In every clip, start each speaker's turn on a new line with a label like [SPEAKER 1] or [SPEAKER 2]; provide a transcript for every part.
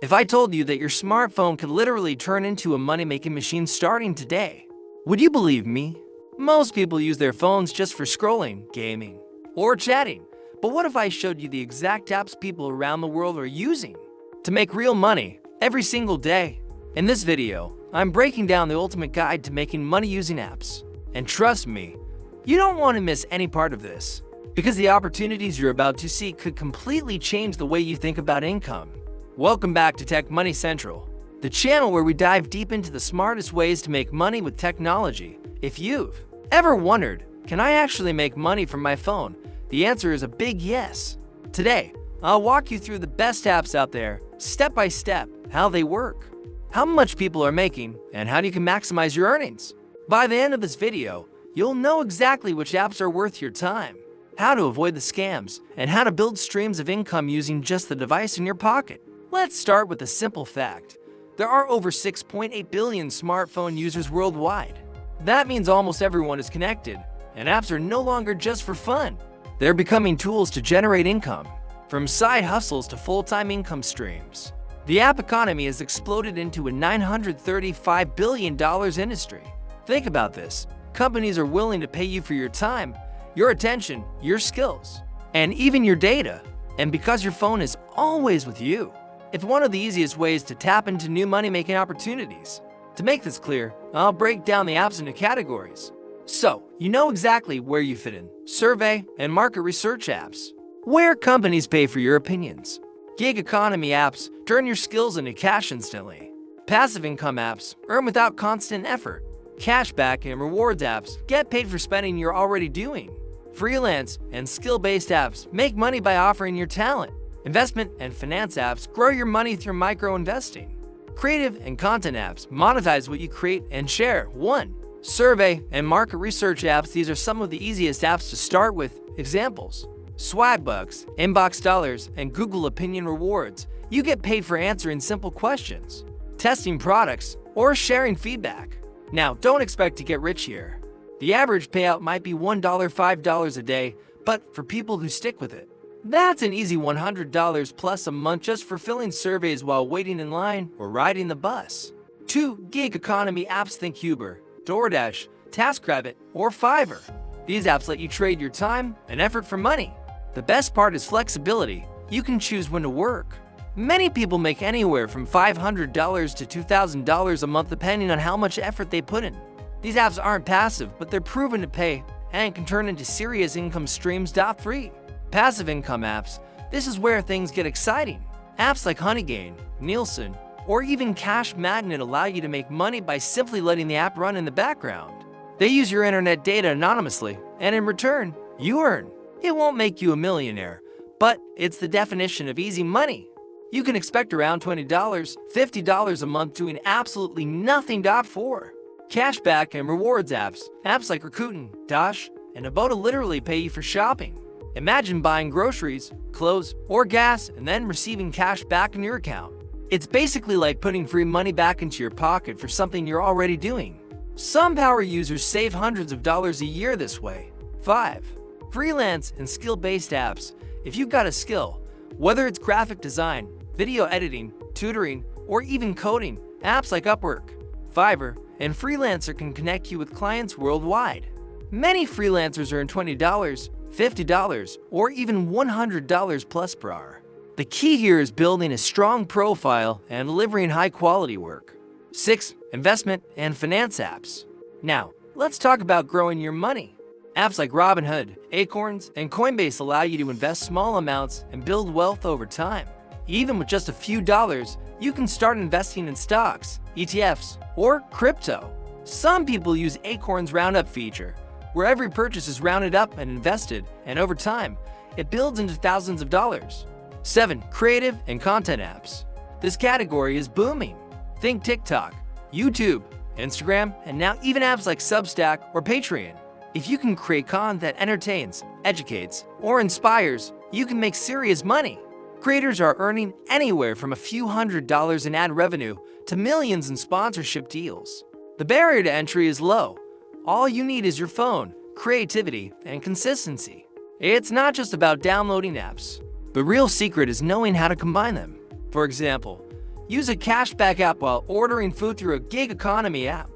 [SPEAKER 1] If I told you that your smartphone could literally turn into a money-making machine starting today, would you believe me? Most people use their phones just for scrolling, gaming, or chatting. But what if I showed you the exact apps people around the world are using to make real money every single day? In this video, I'm breaking down the ultimate guide to making money using apps. And trust me, you don't want to miss any part of this, because the opportunities you're about to see could completely change the way you think about income. Welcome back to Tech Money Central, the channel where we dive deep into the smartest ways to make money with technology. If you've ever wondered, can I actually make money from my phone? The answer is a big yes. Today, I'll walk you through the best apps out there, step by step, how they work, how much people are making, and how you can maximize your earnings. By the end of this video, you'll know exactly which apps are worth your time, how to avoid the scams, and how to build streams of income using just the device in your pocket. Let's start with a simple fact. There are over 6.8 billion smartphone users worldwide. That means almost everyone is connected, and apps are no longer just for fun. They're becoming tools to generate income, from side hustles to full-time income streams. The app economy has exploded into a $935 billion industry. Think about this. Companies are willing to pay you for your time, your attention, your skills, and even your data. And because your phone is always with you, it's one of the easiest ways to tap into new money-making opportunities. To make this clear, I'll break down the apps into categories, so you know exactly where you fit in. Survey and market research apps, where companies pay for your opinions. Gig economy apps turn your skills into cash instantly. Passive income apps earn without constant effort. Cashback and rewards apps get paid for spending you're already doing. Freelance and skill-based apps make money by offering your talent. Investment and finance apps grow your money through micro-investing. Creative and content apps monetize what you create and share. 1. Survey and market research apps. These are some of the easiest apps to start with. Examples: Swagbucks, Inbox Dollars, and Google Opinion Rewards. You get paid for answering simple questions, testing products, or sharing feedback. Now, don't expect to get rich here. The average payout might be $1, $5 a day, but for people who stick with it, that's an easy $100 plus a month just for filling surveys while waiting in line or riding the bus. 2. Gig economy apps. Think Uber, DoorDash, TaskRabbit, or Fiverr. These apps let you trade your time and effort for money. The best part is flexibility. You can choose when to work. Many people make anywhere from $500 to $2,000 a month depending on how much effort they put in. These apps aren't passive, but they're proven to pay and can turn into serious income streams. 3. Passive income apps. This is where things get exciting. Apps like Honeygain, Nielsen, or even Cash Magnet allow you to make money by simply letting the app run in the background. They use your internet data anonymously, and in return, you earn. It won't make you a millionaire, but it's the definition of easy money. You can expect around $20, $50 a month doing absolutely nothing. 4. Cashback and rewards apps. Apps like Rakuten, Dash, and Aboda literally pay you for shopping. Imagine buying groceries, clothes, or gas and then receiving cash back in your account. It's basically like putting free money back into your pocket for something you're already doing. Some power users save hundreds of dollars a year this way. 5. Freelance and skill-based apps. If you've got a skill, whether it's graphic design, video editing, tutoring, or even coding, apps like Upwork, Fiverr, and Freelancer can connect you with clients worldwide. Many freelancers earn $20, $50, or even $100 plus per hour. The key here is building a strong profile and delivering high-quality work. 6. Investment and finance apps. Now, let's talk about growing your money. Apps like Robinhood, Acorns, and Coinbase allow you to invest small amounts and build wealth over time. Even with just a few dollars, you can start investing in stocks, ETFs, or crypto. Some people use Acorns' Roundup feature, where every purchase is rounded up and invested, and over time, it builds into thousands of dollars. 7. Creative and content apps. This category is booming. Think TikTok, YouTube, Instagram, and now even apps like Substack or Patreon. If you can create content that entertains, educates, or inspires, you can make serious money. Creators are earning anywhere from a few $100s in ad revenue to millions in sponsorship deals. The barrier to entry is low. All you need is your phone, creativity, and consistency. It's not just about downloading apps. The real secret is knowing how to combine them. For example, Use a cashback app while ordering food through a gig economy app.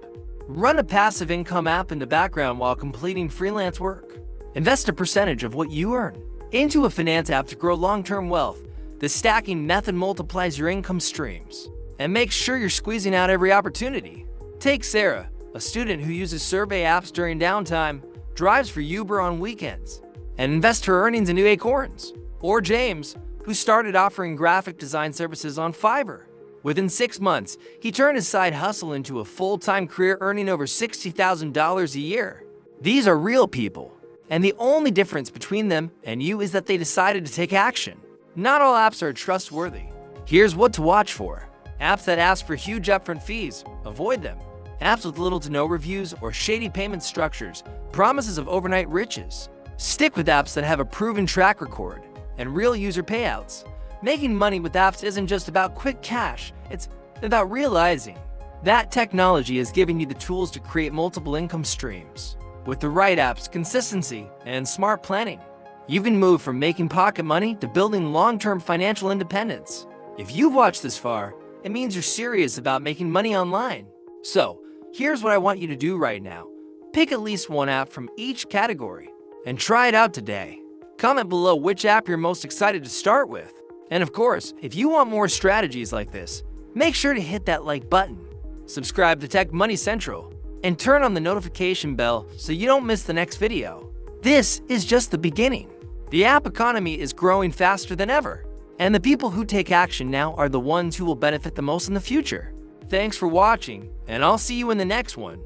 [SPEAKER 1] Run a passive income app in the background while completing freelance work. Invest a percentage of what you earn into a finance app to grow long-term wealth. The stacking method multiplies your income streams and makes sure you're squeezing out every opportunity. Take Sarah, a student who uses survey apps during downtime, drives for Uber on weekends, and invests her earnings into acorns. Or James, who started offering graphic design services on Fiverr. Within 6 months, he turned his side hustle into a full-time career, earning over $60,000 a year. These are real people, and the only difference between them and you is that they decided to take action. Not all apps are trustworthy. Here's what to watch for. Apps that ask for huge upfront fees, avoid them. Apps with little to no reviews or shady payment structures, promises of overnight riches. Stick with apps that have a proven track record and real user payouts. Making money with apps isn't just about quick cash, it's about realizing that technology is giving you the tools to create multiple income streams. With the right apps, consistency, and smart planning, you can move from making pocket money to building long-term financial independence. If you've watched this far, it means you're serious about making money online. So, here's what I want you to do right now. Pick at least one app from each category and try it out today. Comment below which app you're most excited to start with. And of course, if you want more strategies like this, make sure to hit that like button, subscribe to Tech Money Central, and turn on the notification bell so you don't miss the next video. This is just the beginning. The app economy is growing faster than ever, and the people who take action now are the ones who will benefit the most in the future. Thanks for watching, and I'll see you in the next one.